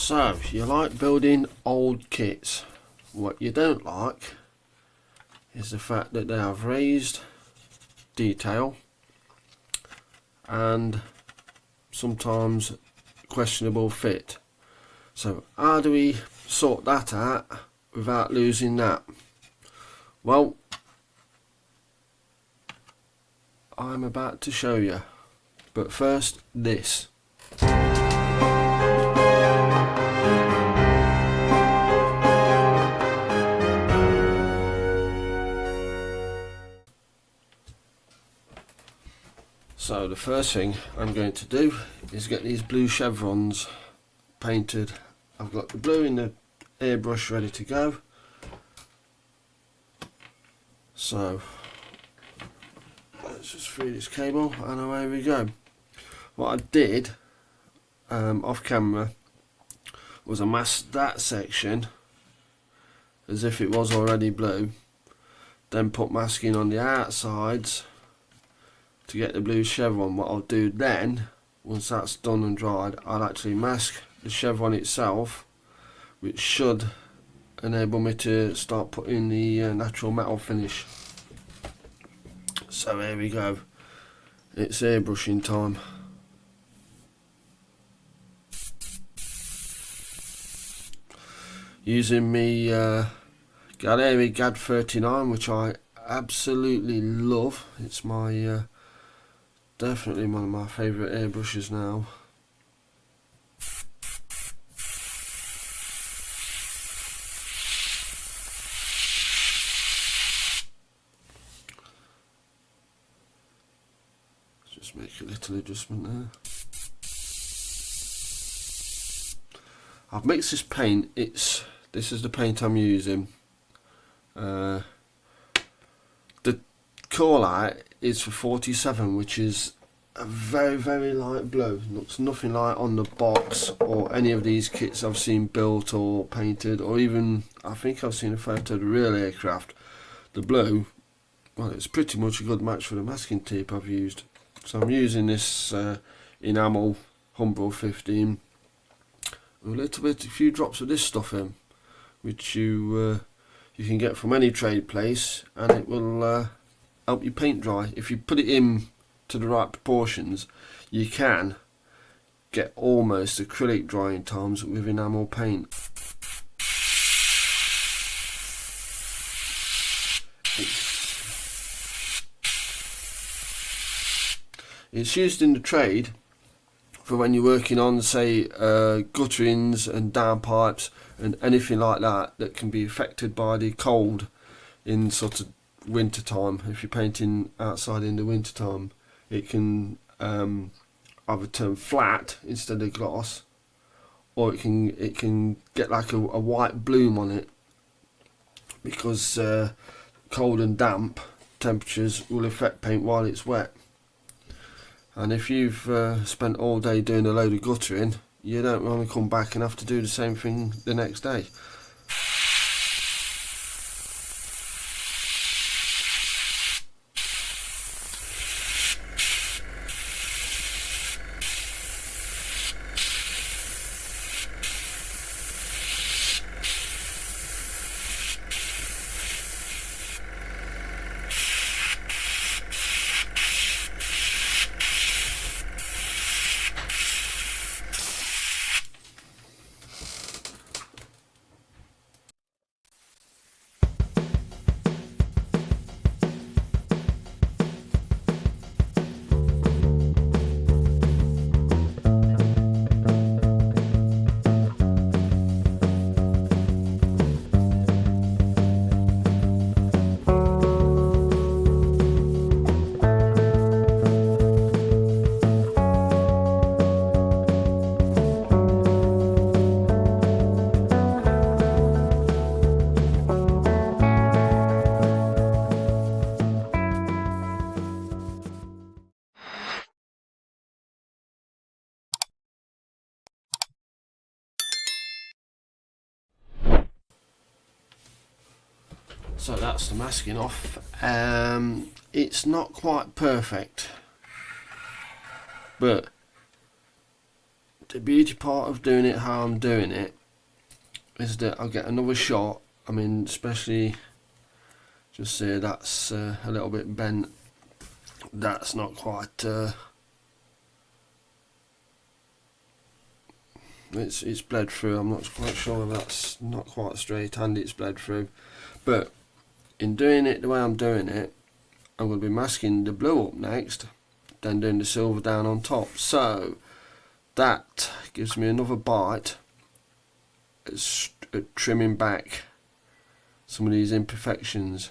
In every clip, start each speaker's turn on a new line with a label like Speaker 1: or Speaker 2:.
Speaker 1: So, you like building old kits. What you don't like is the fact that they have raised detail and sometimes questionable fit. So how do we sort that out without losing that? Well, I'm about to show you, but first this. So the first thing I'm going to do is get these blue chevrons painted. I've got the blue in the airbrush ready to go. So let's just free this cable and away we go. What I did off camera was I masked that section as if it was already blue, then put masking on the outsides to get the blue chevron. What I'll do then, once that's done and dried, I'll actually mask the chevron itself, which should enable me to start putting the natural metal finish. So here we go, it's airbrushing time. Using me Gallery GAD 39, which I absolutely love. It's my definitely one of my favourite airbrushes now. Just make a little adjustment there. I've mixed this paint. This is the paint I'm using. The call out is for 47, which is a very light blue. Looks nothing like on the box or any of these kits I've seen built or painted, or even I think I've seen a photo of the real aircraft. The blue, well, it's pretty much a good match for the masking tape I've used. So I'm using this enamel Humbrol 15, a few drops of this stuff in, which you can get from any trade place, and it will help you paint dry. If you put it in to the right proportions, you can get almost acrylic drying times with enamel paint. It's used in the trade for when you're working on, say, gutterings and downpipes and anything like that can be affected by the cold in sort of winter time. If you're painting outside in the winter time, it can either turn flat instead of gloss, or it can get like a white bloom on it, because cold and damp temperatures will affect paint while it's wet. And if you've spent all day doing a load of guttering, you don't want to come back and have to do the same thing the next day. So that's the masking off. It's not quite perfect, but the beauty part of doing it how I'm doing it is that I'll get another shot. I mean, especially just say that's a little bit bent. That's not quite. It's bled through. I'm not quite sure if that's not quite straight and it's bled through. But in doing it the way I'm doing it, I'm going to be masking the blue up next, then doing the silver down on top. So that gives me another bite at trimming back some of these imperfections.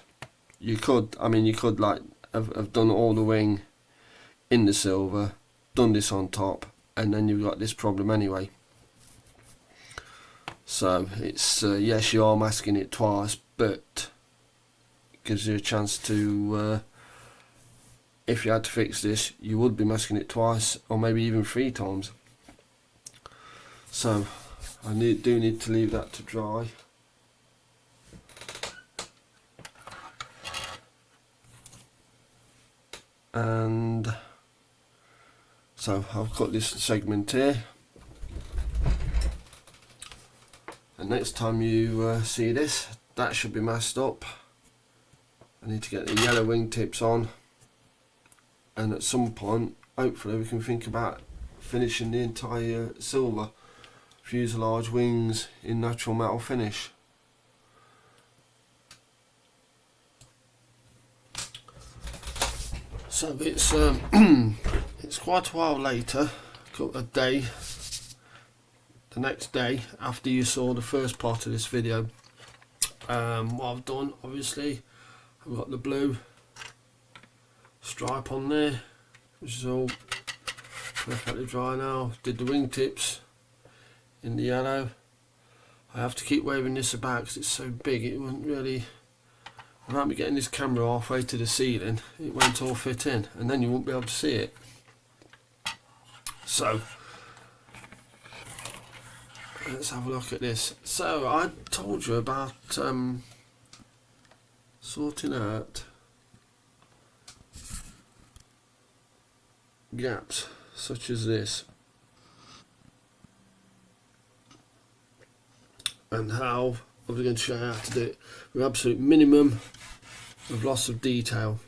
Speaker 1: You could like have done all the wing in the silver, done this on top, and then you've got this problem anyway. So it's yes, you are masking it twice, but it gives you a chance to if you had to fix this, you would be masking it twice or maybe even 3 times. So I do need to leave that to dry. And so I've cut this segment here, and next time you see this, that should be masked up. I need to get the yellow wingtips on, and at some point hopefully we can think about finishing the entire silver fuselage wings in natural metal finish. So it's it's quite a while later, a day, the next day after you saw the first part of this video. What I've done, obviously, I've got the blue stripe on there, which is all perfectly dry now. Did the wingtips in the yellow. I have to keep waving this about because it's so big, it wouldn't really, without me getting this camera halfway to the ceiling, it won't all fit in, and then you won't be able to see it. So let's have a look at this. So I told you about sorting out gaps such as this, and how I was going to show you how to do it with absolute minimum of loss of detail.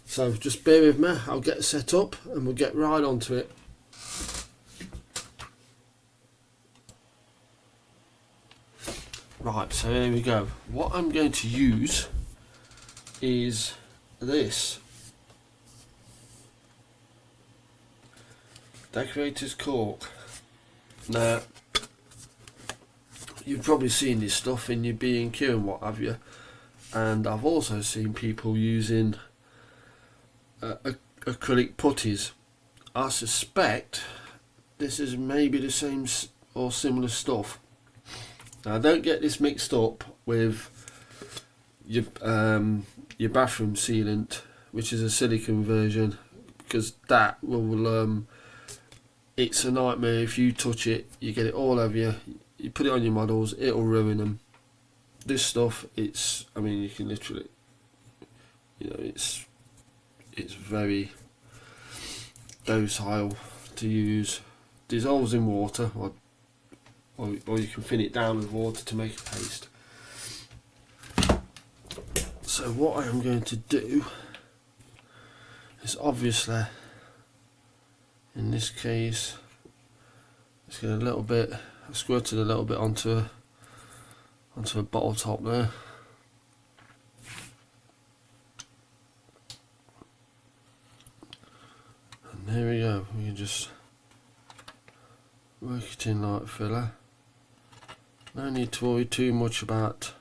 Speaker 1: So just bear with me, I'll get set up and we'll get right onto it. Right, so here we go. What I'm going to use is this decorator's caulk. Now you've probably seen this stuff in your B&Q and what have you, and I've also seen people using acrylic putties. I suspect this is maybe the same or similar stuff. Now don't get this mixed up with your bathroom sealant, which is a silicone version, because that will it's a nightmare. If you touch it, you get it all over you. You put it on your models, it'll ruin them. This stuff, it's, I mean, you can literally, you know, it's very docile to use. Dissolves in water, or you can thin it down with water to make a paste. So what I am going to do is, obviously, in this case, let's get a little bit, I squirted a little bit onto a bottle top there. And there we go, we can just work it in like filler. No need to worry too much about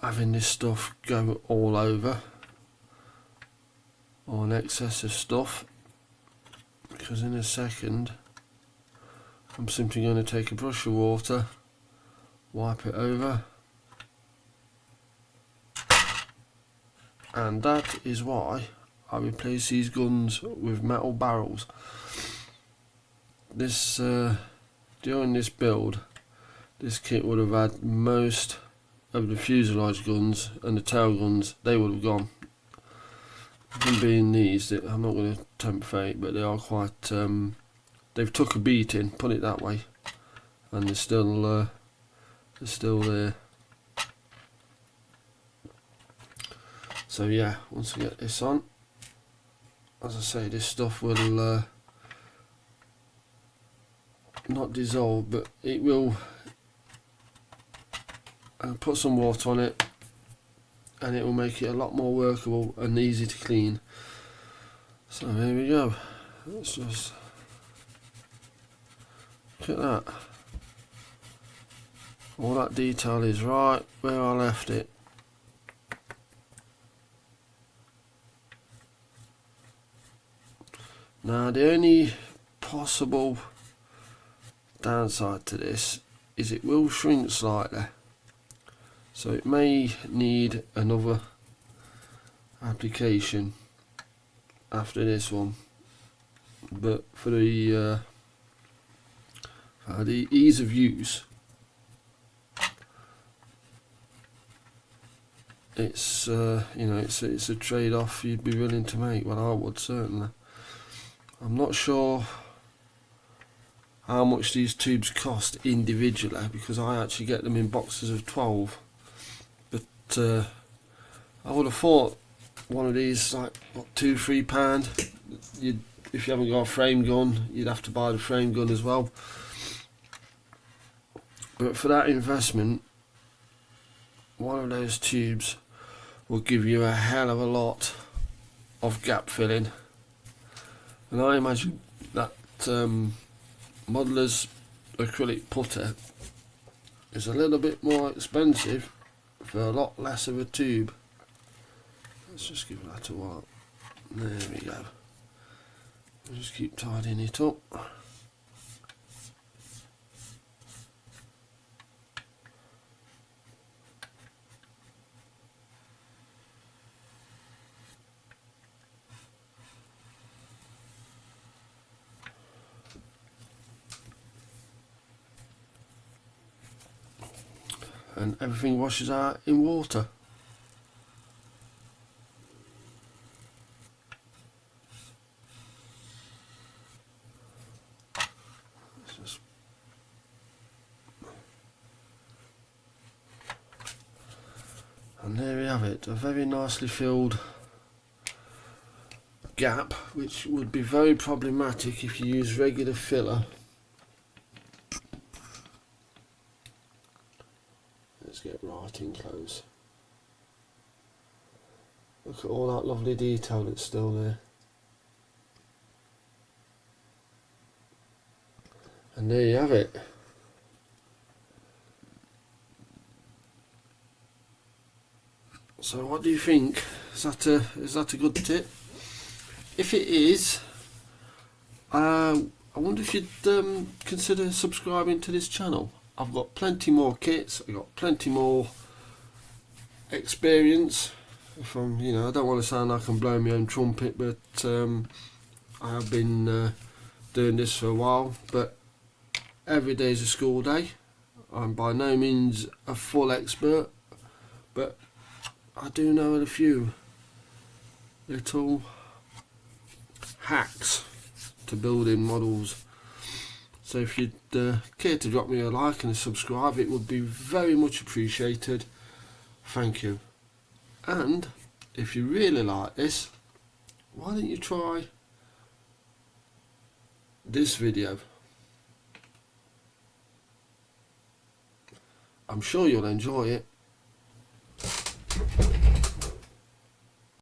Speaker 1: having this stuff go all over, or an excess of stuff, because in a second I'm simply going to take a brush of water, wipe it over, and that is why I replace these guns with metal barrels. This during this build, this kit would have had most of the fuselage guns and the tail guns, they would have gone. them being these, I'm not going to tempt fate, but they are quite, they've took a beating, put it that way, and they're still there. So yeah, once I get this on, as I say, this stuff will not dissolve, but it will put some water on it, and it will make it a lot more workable and easy to clean. So here we go. Let's just look at that. All that detail is right where I left it. Now the only possible downside to this is it will shrink slightly, so it may need another application after this one, but for the ease of use, it's you know, it's a trade-off you'd be willing to make. Well, I would certainly. I'm not sure how much these tubes cost individually, because I actually get them in boxes of 12, but I would have thought one of these, like, what, £2-3. If you haven't got a frame gun, you'd have to buy the frame gun as well. But for that investment, one of those tubes will give you a hell of a lot of gap filling, and I imagine that modeller's acrylic putter is a little bit more expensive for a lot less of a tube. Let's just give that a whirl. There we go. I'll just keep tidying it up. And everything washes out in water. And there we have it, a very nicely filled gap, which would be very problematic if you use regular filler. Let's get right in close. Look at all that lovely detail that's still there. And there you have it. So what do you think? Is that a good tip? If it is, I wonder if you'd consider subscribing to this channel. I've got plenty more kits, I've got plenty more experience. If I'm, you know, I don't want to sound like I'm blowing my own trumpet, but I have been doing this for a while. But every day is a school day. I'm by no means a full expert, but I do know a few little hacks to building models. So if you'd care to drop me a like and a subscribe, it would be very much appreciated. Thank you. And if you really like this, why don't you try this video? I'm sure you'll enjoy it.